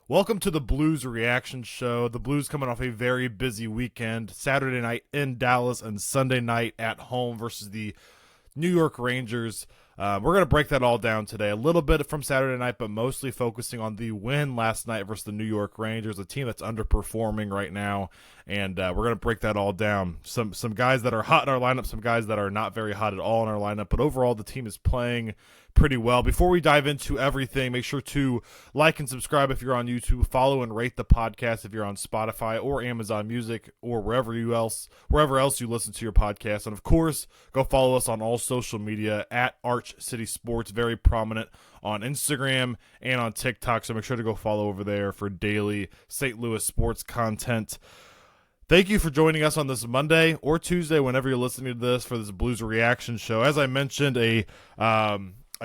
Welcome to the Blues Reaction Show. The Blues coming off a very busy weekend. Saturday night in Dallas and Sunday night at home versus the New York Rangers. We're going to break that all down today. A little bit from Saturday night, but mostly focusing on the win last night versus the New York Rangers, a team that's underperforming right now. And we're going to break that all down. Some guys that are hot in our lineup, some guys that are not very hot at all in our lineup. But overall, the team is playing pretty well. Before we dive into everything, make sure to like and subscribe if you're on YouTube. Follow and rate the podcast if you're on Spotify or Amazon Music or wherever else you listen to your podcast. And of course, go follow us on all social media at Arch City Sports, very prominent on Instagram and on TikTok. So make sure to go follow over there for daily St. Louis sports content. Thank you for joining us on this Monday or Tuesday, whenever you're listening to this, for this Blues Reaction Show. As I mentioned, a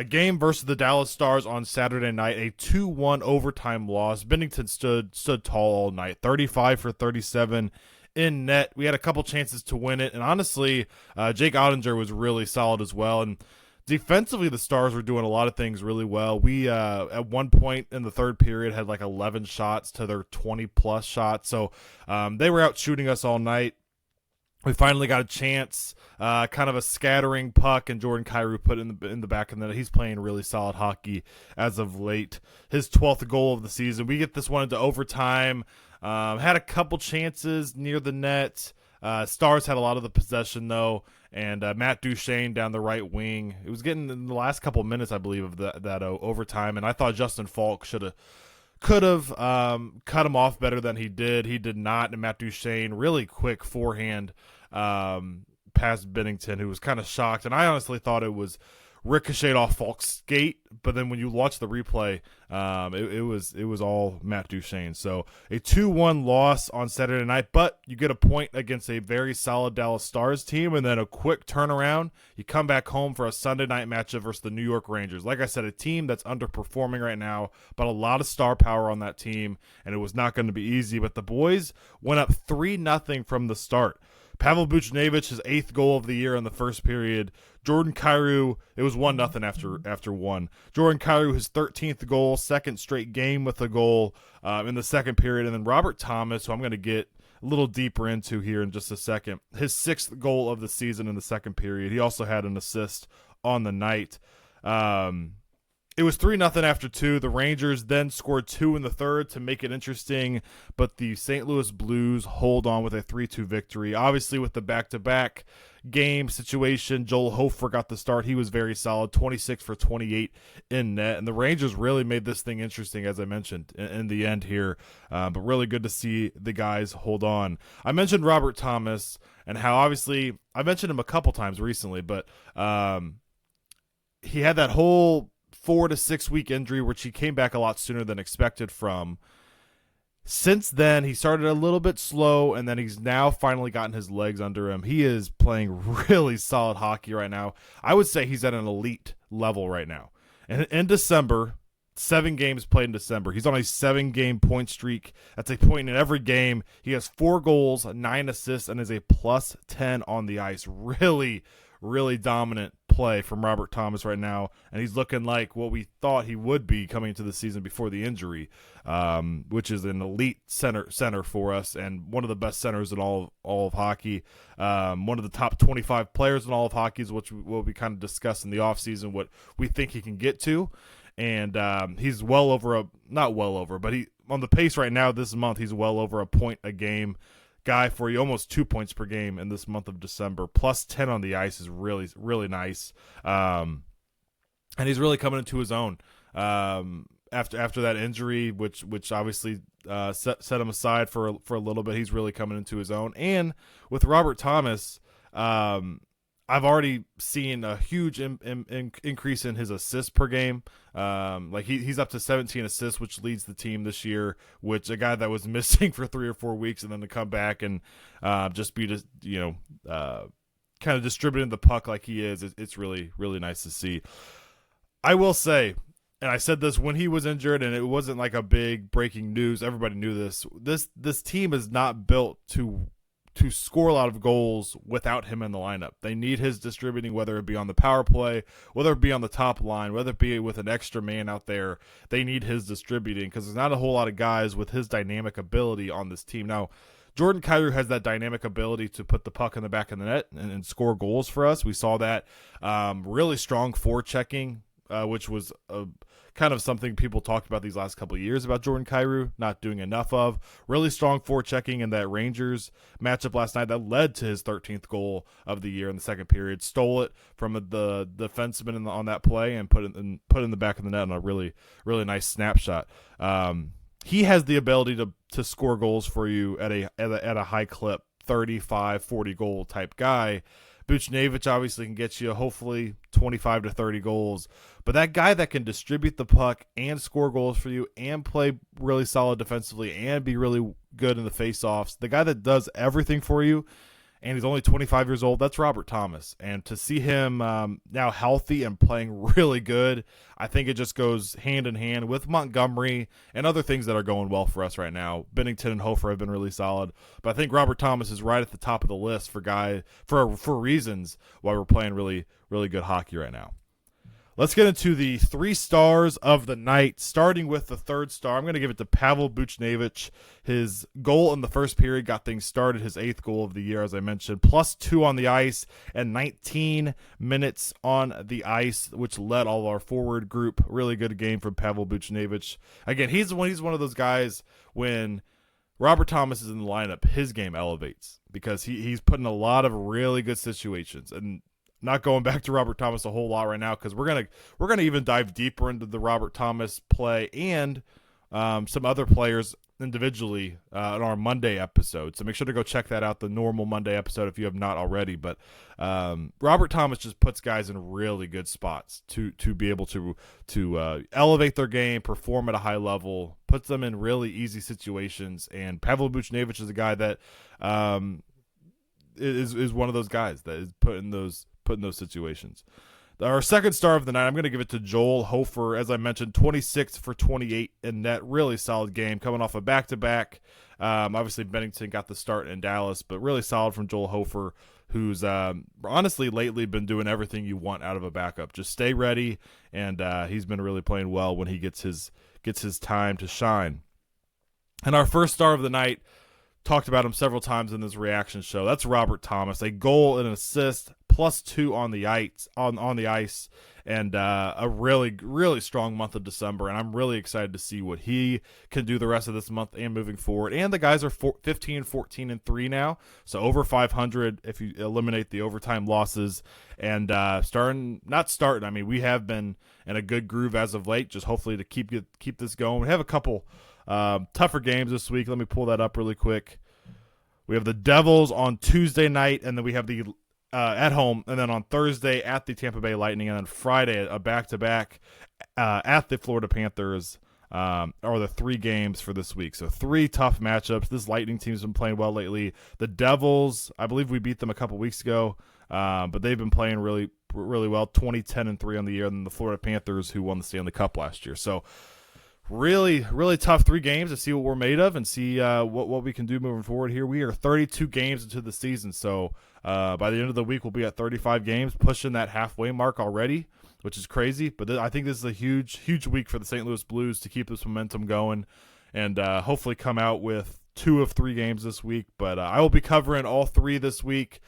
game versus the Dallas Stars on Saturday night, a 2-1 overtime loss. Binnington stood tall all night, 35 for 37 in net. We had a couple chances to win it, and honestly, Jake Ottinger was really solid as well. And defensively, the Stars were doing a lot of things really well. We, at one point in the third period, had like 11 shots to their 20-plus shots. So they were out shooting us all night. We finally got a chance, kind of a scattering puck, and Jordan Kyrou put in the back of the net. He's playing really solid hockey as of late. His 12th goal of the season. We get this one into overtime. Had a couple chances near the net. Stars had a lot of the possession, though, and Matt Duchene down the right wing. It was getting in the last couple minutes, I believe, of that overtime, and I thought Justin Falk could have cut him off better than he did. He did not, and Matt Duchene, really quick forehand past Binnington, who was kind of shocked, and I honestly thought it was ricocheted off Falk's skate, but then when you watch the replay, it was all Matt Duchene. So a 2-1 loss on Saturday night, but you get a point against a very solid Dallas Stars team, and then a quick turnaround. You come back home for a Sunday night matchup versus the New York Rangers. Like I said, a team that's underperforming right now, but a lot of star power on that team, and it was not going to be easy. But the boys went up 3-0 from the start. Pavel Buchnevich, his 8th goal of the year in the first period. Jordan Kyrou, it was 1-0 after one. Jordan Kyrou, his 13th goal, second straight game with a goal in the second period. And then Robert Thomas, who I'm going to get a little deeper into here in just a second, his 6th goal of the season in the second period. He also had an assist on the night. It was 3-0 after 2. The Rangers then scored 2 in the third to make it interesting, but the St. Louis Blues hold on with a 3-2 victory. Obviously, with the back-to-back game situation, Joel Hofer got the start. He was very solid, 26 for 28 in net, and the Rangers really made this thing interesting, as I mentioned, in the end here, but really good to see the guys hold on. I mentioned Robert Thomas and how, obviously, I mentioned him a couple times recently, but he had that whole 4 to 6 week injury, which he came back a lot sooner than expected from. Since then, he started a little bit slow, and then he's now finally gotten his legs under him. He is playing really solid hockey right now. I would say he's at an elite level right now. And in December, 7 games played in December. He's on a 7-game point streak. That's a point in every game. He has 4 goals, 9 assists, and is a plus 10 on the ice. Really, really dominant play from Robert Thomas right now, and he's looking like what we thought he would be coming into the season before the injury, which is an elite center for us, and one of the best centers in all of hockey. One of the top 25 players in all of hockey, which we'll be kind of discuss in the offseason what we think he can get to. And he's but he on the pace right now this month, he's well over a point a game guy for you, almost 2 points per game in this month of December. Plus 10 on the ice is really, really nice. And he's really coming into his own after that injury, which obviously set him aside for a little bit. He's really coming into his own. And with Robert Thomas, I've already seen a huge increase in his assists per game. Like he's up to 17 assists, which leads the team this year, which a guy that was missing for 3 or 4 weeks and then to come back and just be kind of distributing the puck like he is, it's really, really nice to see. I will say, and I said this when he was injured, and it wasn't like a big breaking news. Everybody knew this. This team is not built to to score a lot of goals without him in the lineup. They need his distributing, whether it be on the power play, whether it be on the top line, whether it be with an extra man out there. They need his distributing because there's not a whole lot of guys with his dynamic ability on this team. Now, Jordan Kyrou has that dynamic ability to put the puck in the back of the net and score goals for us. We saw that really strong forechecking, which was kind of something people talked about these last couple of years about Jordan Kyrou not doing enough of. Really strong forechecking in that Rangers matchup last night that led to his 13th goal of the year in the second period. Stole it from the defenseman on that play and put it in the back of the net on a really, really nice snapshot. He has the ability to score goals for you at a high clip, 35, 40 goal type guy. Buchnevich obviously can get you hopefully 25 to 30 goals, but that guy that can distribute the puck and score goals for you and play really solid defensively and be really good in the faceoffs, the guy that does everything for you, and he's only 25 years old, that's Robert Thomas. And to see him now healthy and playing really good, I think it just goes hand in hand with Montgomery and other things that are going well for us right now. Binnington and Hofer have been really solid, but I think Robert Thomas is right at the top of the list for reasons why we're playing really, really good hockey right now. Let's get into the 3 stars of the night, starting with the 3rd star. I'm going to give it to Pavel Buchnevich. His goal in the first period got things started, his 8th goal of the year, as I mentioned, +2 on the ice and 19 minutes on the ice, which led all our forward group. Really good game from Pavel Buchnevich. Again, he's one of those guys when Robert Thomas is in the lineup, his game elevates because he's put in a lot of really good situations. And not going back to Robert Thomas a whole lot right now because we're gonna even dive deeper into the Robert Thomas play and some other players individually in our Monday episode. So make sure to go check that out, the normal Monday episode, if you have not already. But Robert Thomas just puts guys in really good spots to be able to elevate their game, perform at a high level, puts them in really easy situations. And Pavel Buchnevich is a guy that is one of those guys that is put in those situations. Our 2nd star of the night, I'm going to give it to Joel Hofer. As I mentioned, 26 for 28 in net. Really solid game coming off a back-to-back. Obviously, Binnington got the start in Dallas, but really solid from Joel Hofer, who's honestly lately been doing everything you want out of a backup. Just stay ready, and he's been really playing well when he gets his time to shine. And our 1st star of the night, talked about him several times in this reaction show. That's Robert Thomas. A goal and an assist, +2 on the ice, and a really, really strong month of December. And I'm really excited to see what he can do the rest of this month and moving forward. And the guys are 15, 14, and 3 now, so over 500 if you eliminate the overtime losses. And we have been in a good groove as of late. Just hopefully to keep this going. We have a couple tougher games this week. Let me pull that up really quick. We have the Devils on Tuesday night, and then we have the at home, and then on Thursday at the Tampa Bay Lightning, and then Friday a back-to-back at the Florida Panthers. Are the 3 games for this week. So 3 tough matchups. This Lightning team's been playing well lately. The Devils, I believe we beat them a couple weeks ago, but they've been playing really, really well. 20-10-3 on the year, and then the Florida Panthers, who won the Stanley Cup last year. So really, really tough 3 games to see what we're made of and see what we can do moving forward here. We are 32 games into the season, so by the end of the week, we'll be at 35 games, pushing that halfway mark already, which is crazy. But I think this is a huge, huge week for the St. Louis Blues to keep this momentum going and hopefully come out with 2 of 3 games this week. But I will be covering all 3 this week.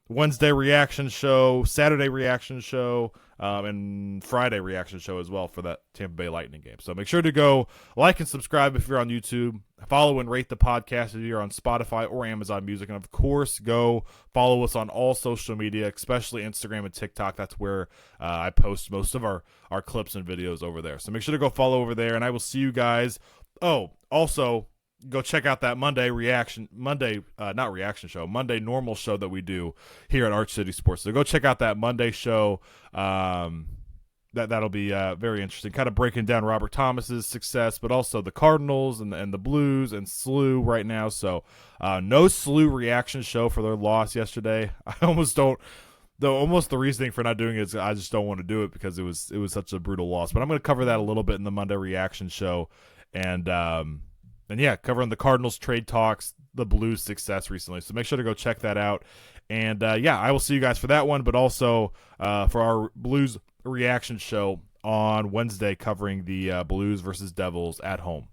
Wednesday reaction show, Saturday reaction show, and Friday reaction show as well for that Tampa Bay Lightning game. So make sure to go like and subscribe if you're on YouTube. Follow and rate the podcast if you're on Spotify or Amazon Music. And, of course, go follow us on all social media, especially Instagram and TikTok. That's where I post most of our clips and videos over there. So make sure to go follow over there, and I will see you guys. Oh, also, go check out that Monday normal show that we do here at Arch City Sports. So go check out that Monday show. That'll be very interesting, kind of breaking down Robert Thomas's success, but also the Cardinals and the Blues and SLU right now. So no SLU reaction show for their loss yesterday. I almost don't. Though almost the reasoning for not doing it is I just don't want to do it because it was such a brutal loss. But I'm going to cover that a little bit in the Monday reaction show, and And yeah, covering the Cardinals trade talks, the Blues success recently. So make sure to go check that out. And yeah, I will see you guys for that one, but also for our Blues reaction show on Wednesday covering the Blues versus Devils at home.